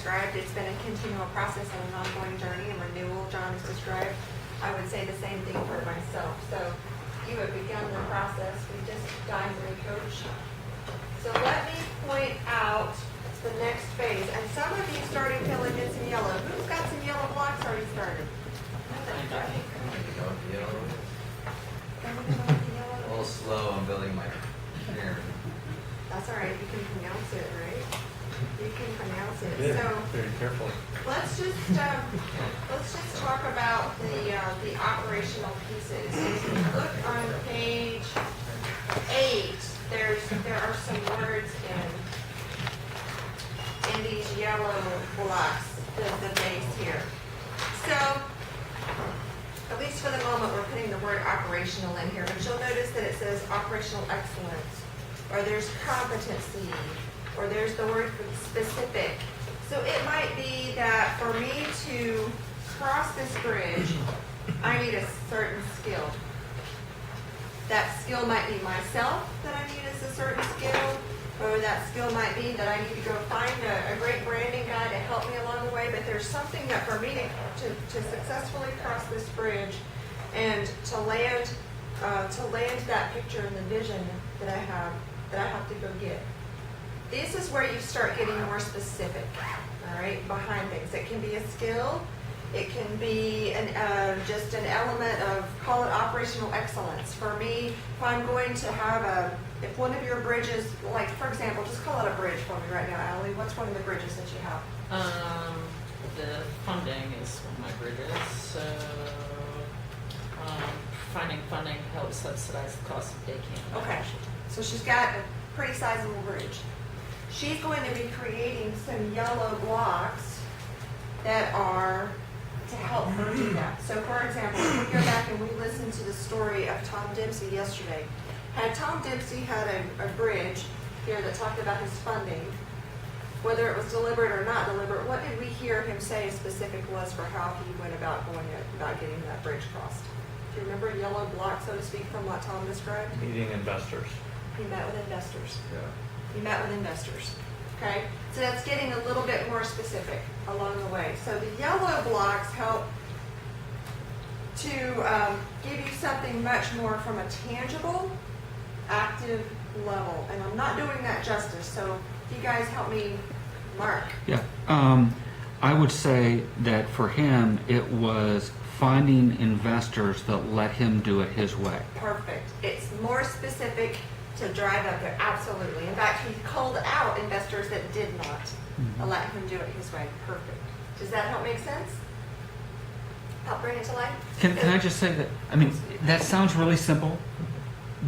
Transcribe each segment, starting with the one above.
described, it's been a continual process and an ongoing journey and renewal John has described. I would say the same thing for myself. So you have begun the process. We just dived in, Coach. So let me point out the next phase. And some of you started filling in some yellow. Who's got some yellow blocks already started? A little slow on building my Cairn. That's all right. You can pronounce it, right? You can pronounce it. Good. So Very careful. let's just talk about the operational pieces. If you look on page 8, there are some words in these yellow blocks, the base here. So at least for the moment, we're putting the word operational in here, but you'll notice that it says operational excellence, or there's competency, or there's the word specific. So it might be that for me to cross this bridge, I need a certain skill. That skill might be myself that I need as a certain skill, or that skill might be that I need to go find a great branding guy to help me along the way. But there's something that for me to successfully cross this bridge and to land that picture and the vision that I have to go get. This is where you start getting more specific, all right, behind things. It can be a skill. It can be just an element of, call it operational excellence. For me, if I'm going to have if one of your bridges, like for example, just call it a bridge for me right now, Allie. What's one of the bridges that you have? The funding is one of my bridges. So finding funding helps subsidize the cost of day camp. Okay, so she's got a pretty sizable bridge. She's going to be creating some yellow blocks that are to help her do that. So for example, if we go back and we listen to the story of Tom Dempsey yesterday, had Tom Dempsey had a bridge here that talked about his funding, whether it was deliberate or not deliberate, what did we hear him say specific was for how he went about getting that bridge crossed? Do you remember a yellow block, so to speak, from what Tom described? Meeting investors. He met with investors. Yeah. You met with investors, okay? So that's getting a little bit more specific along the way. So the yellow blocks help to give you something much more from a tangible, active level. And I'm not doing that justice, so if you guys help me, Mark. Yeah, I would say that for him, it was finding investors that let him do it his way. Perfect. It's more specific to drive up there, absolutely. In fact, he called out investors that did not let him do it his way. Perfect. Does that help make sense? Help bring it to life? Can I just say that, I mean, that sounds really simple,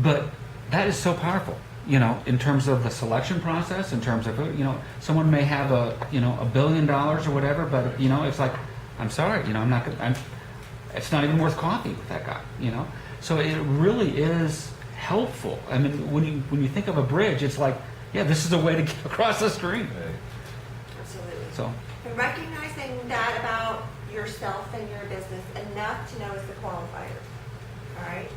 but that is so powerful, you know, in terms of the selection process, in terms of, you know, someone may have $1 billion or whatever, but, you know, it's like, I'm sorry, you know, it's not even worth coffee with that guy, you know? So it really is helpful. I mean, when you think of a bridge, it's like, yeah, this is a way to get across the stream. Absolutely. So, And recognizing that about yourself and your business enough to know is the qualifier. All right?